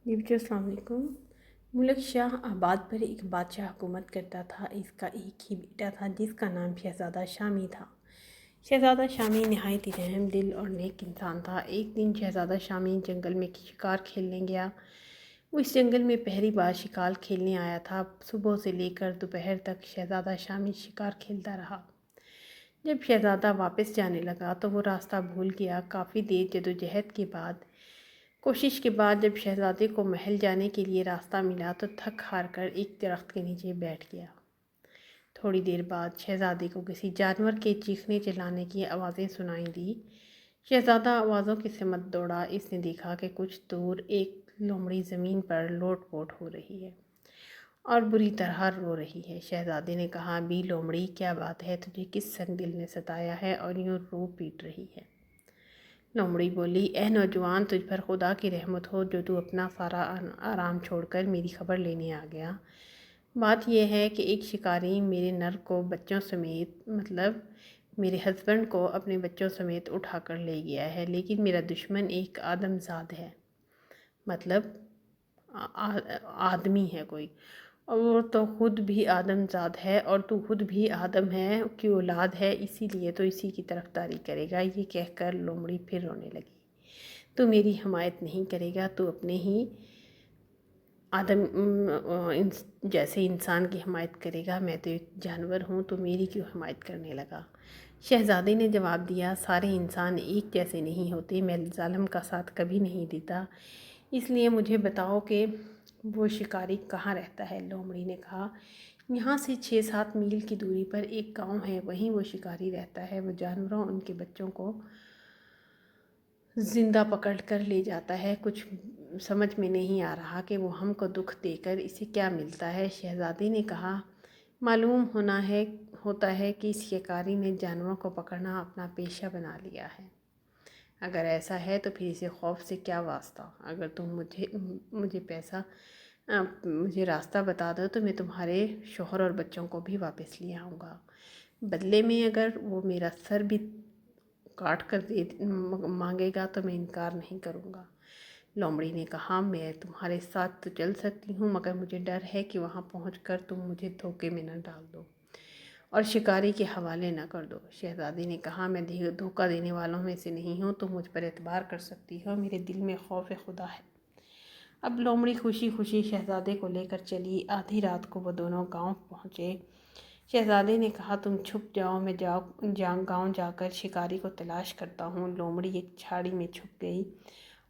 جی بچوں السلام علیکم۔ ملک شاہ آباد پر ایک بادشاہ حکومت کرتا تھا۔ اس کا ایک ہی بیٹا تھا جس کا نام شہزادہ شامی تھا۔ شہزادہ شامی نہایت ہی رحم دل اور نیک انسان تھا۔ ایک دن شہزادہ شامی جنگل میں شکار کھیلنے گیا۔ وہ اس جنگل میں پہلی بار شکار کھیلنے آیا تھا۔ صبح سے لے کر دوپہر تک شہزادہ شامی شکار کھیلتا رہا۔ جب شہزادہ واپس جانے لگا تو وہ راستہ بھول گیا۔ کافی دیر جدوجہد کے بعد کوشش کے بعد جب شہزادے کو محل جانے کے لیے راستہ ملا تو تھک ہار کر ایک درخت کے نیچے بیٹھ گیا۔ تھوڑی دیر بعد شہزادے کو کسی جانور کے چیخنے چلانے کی آوازیں سنائی دی۔ شہزادہ آوازوں کی سمت دوڑا۔ اس نے دیکھا کہ کچھ دور ایک لومڑی زمین پر لوٹ پوٹ ہو رہی ہے اور بری طرح رو رہی ہے۔ شہزادے نے کہا، بھی لومڑی، کیا بات ہے؟ تجھے کس سنگ دل نے ستایا ہے اور یوں رو پیٹ رہی ہے؟ لومڑی بولی، اے نوجوان، تجھ پر خدا کی رحمت ہو جو تو اپنا سارا آرام چھوڑ کر میری خبر لینے آ گیا۔ بات یہ ہے کہ ایک شکاری میرے نر کو بچوں سمیت میرے ہسبینڈ کو اپنے بچوں سمیت اٹھا کر لے گیا ہے، لیکن میرا دشمن ایک آدم زاد ہے، آدمی ہے کوئی، اور تو خود بھی آدم زاد ہے اور تو خود بھی آدم ہے کی اولاد ہے، اسی لیے تو اسی کی طرفداری کرے گا۔ یہ کہہ کر لومڑی پھر رونے لگی۔ تو میری حمایت نہیں کرے گا، تو اپنے ہی آدم جیسے انسان کی حمایت کرے گا، میں تو ایک جانور ہوں، تو میری کیوں حمایت کرنے لگا؟ شہزادے نے جواب دیا، سارے انسان ایک جیسے نہیں ہوتے، میں ظالم کا ساتھ کبھی نہیں دیتا، اس لیے مجھے بتاؤ کہ وہ شکاری کہاں رہتا ہے؟ لومڑی نے کہا، یہاں سے 6-7 میل کی دوری پر ایک گاؤں ہے، وہیں وہ شکاری رہتا ہے۔ وہ جانوروں ان کے بچوں کو زندہ پکڑ کر لے جاتا ہے۔ کچھ سمجھ میں نہیں آ رہا کہ وہ ہم کو دکھ دے کر اسے کیا ملتا ہے۔ شہزادے نے کہا، معلوم ہوتا ہے کہ اس شکاری نے جانوروں کو پکڑنا اپنا پیشہ بنا لیا ہے۔ اگر ایسا ہے تو پھر اسے خوف سے کیا واسطہ؟ اگر تم مجھے راستہ بتا دو تو میں تمہارے شوہر اور بچوں کو بھی واپس لے آؤں گا۔ بدلے میں اگر وہ میرا سر بھی کاٹ کر مانگے گا تو میں انکار نہیں کروں گا۔ لومڑی نے کہا، میں تمہارے ساتھ تو چل سکتی ہوں، مگر مجھے ڈر ہے کہ وہاں پہنچ کر تم مجھے دھوکے میں نہ ڈال دو اور شکاری کے حوالے نہ کر دو۔ شہزادے نے کہا، میں دھوکہ دینے والوں میں سے نہیں ہوں، تم مجھ پر اعتبار کر سکتی ہو، میرے دل میں خوف خدا ہے۔ اب لومڑی خوشی خوشی شہزادے کو لے کر چلی۔ آدھی رات کو وہ دونوں گاؤں پہنچے۔ شہزادے نے کہا، تم چھپ جاؤ، میں گاؤں جا کر شکاری کو تلاش کرتا ہوں۔ لومڑی ایک جھاڑی میں چھپ گئی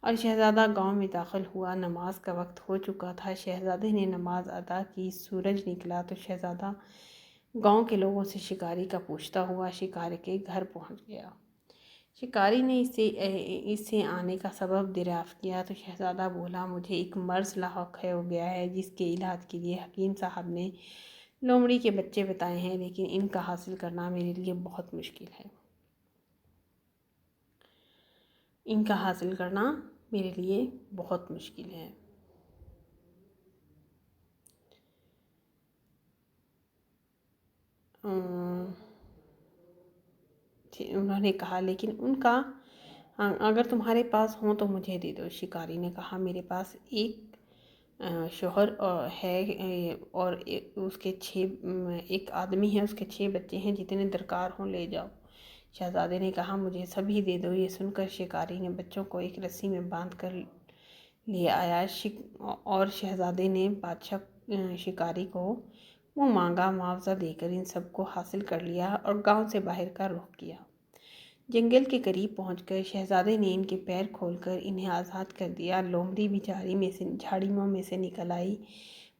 اور شہزادہ گاؤں میں داخل ہوا۔ نماز کا وقت ہو چکا تھا۔ شہزادے نے نماز ادا کی، سورج نکلا تو شہزادہ گاؤں کے لوگوں سے شکاری کا پوچھتا ہوا شکاری کے گھر پہنچ گیا۔ شکاری نے اس سے آنے کا سبب دریافت کیا تو شہزادہ بولا، مجھے ایک مرض لاحق ہو گیا ہے جس کے علاج کے لیے حکیم صاحب نے لومڑی کے بچے بتائے ہیں، لیکن ان کا حاصل کرنا میرے لیے بہت مشکل ہے۔ انہوں نے کہا، لیکن ان کا اگر تمہارے پاس ہوں تو مجھے دے دو۔ شکاری نے کہا، میرے پاس ایک شوہر ہے اور اس کے ایک آدمی ہے، اس کے 6 بچے ہیں، جتنے درکار ہوں لے جاؤ۔ شہزادے نے کہا، مجھے سبھی دے دو۔ یہ سن کر شکاری نے بچوں کو ایک رسی میں باندھ کر لے آیا اور شہزادے نے بادشاہ شکاری کو منہ مانگا معاوضہ دے کر ان سب کو حاصل کر لیا اور گاؤں سے باہر کا رخ کیا۔ جنگل کے قریب پہنچ کر شہزادے نے ان کے پیر کھول کر انہیں آزاد کر دیا۔ لومڑی بھی جھاڑیوں میں سے نکل آئی۔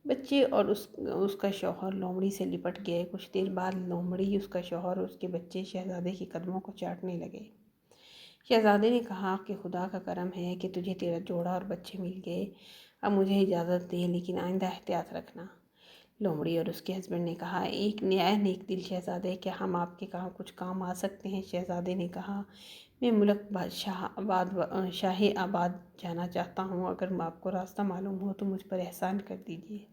بچے اور اس کا شوہر لومڑی سے لپٹ گئے۔ کچھ دیر بعد لومڑی، اس کا شوہر اور اس کے بچے شہزادے کے قدموں کو چاٹنے لگے۔ شہزادے نے کہا کہ خدا کا کرم ہے کہ تجھے تیرا جوڑا اور بچے مل گئے۔ اب مجھے اجازت دے، لیکن آئندہ احتیاط رکھنا۔ لومڑی اور اس کے ہسبینڈ نے کہا، ایک نیک دل شہزادے، کیا ہم آپ کے کچھ کام آ سکتے ہیں؟ شہزادے نے کہا، میں ملک شاہ آباد جانا چاہتا ہوں، اگر آپ کو راستہ معلوم ہو تو مجھ پر احسان کر دیجیے۔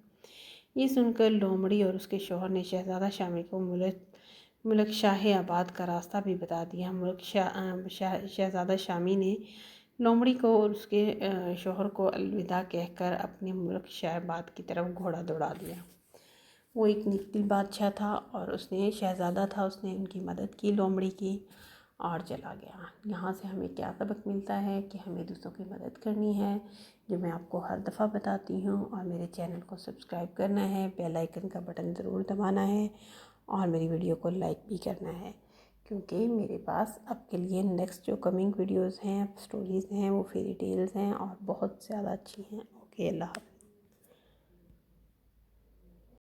یہ سن کر لومڑی اور اس کے شوہر نے شہزادہ شامی کو ملک شاہ آباد کا راستہ بھی بتا دیا۔ شہزادہ شامی نے لومڑی کو اور اس کے شوہر کو الوداع کہہ کر اپنے ملک شاہ آباد کی طرف گھوڑا دوڑا دیا۔ وہ ایک نیک دل بادشاہ تھا اور اس نے شہزادہ تھا، اس نے ان کی مدد کی لومڑی کی اور چلا گیا۔ یہاں سے ہمیں کیا سبق ملتا ہے کہ ہمیں دوسروں کی مدد کرنی ہے، جو میں آپ کو ہر دفعہ بتاتی ہوں، اور میرے چینل کو سبسکرائب کرنا ہے، بیل آئیکن کا بٹن ضرور دبانا ہے اور میری ویڈیو کو لائک بھی کرنا ہے، کیونکہ میرے پاس اب کے لیے نیکسٹ جو کمنگ ویڈیوز ہیں، سٹوریز ہیں، وہ فیری ٹیلز ہیں اور بہت زیادہ اچھی ہیں۔ اوکے، اللہ حافظ۔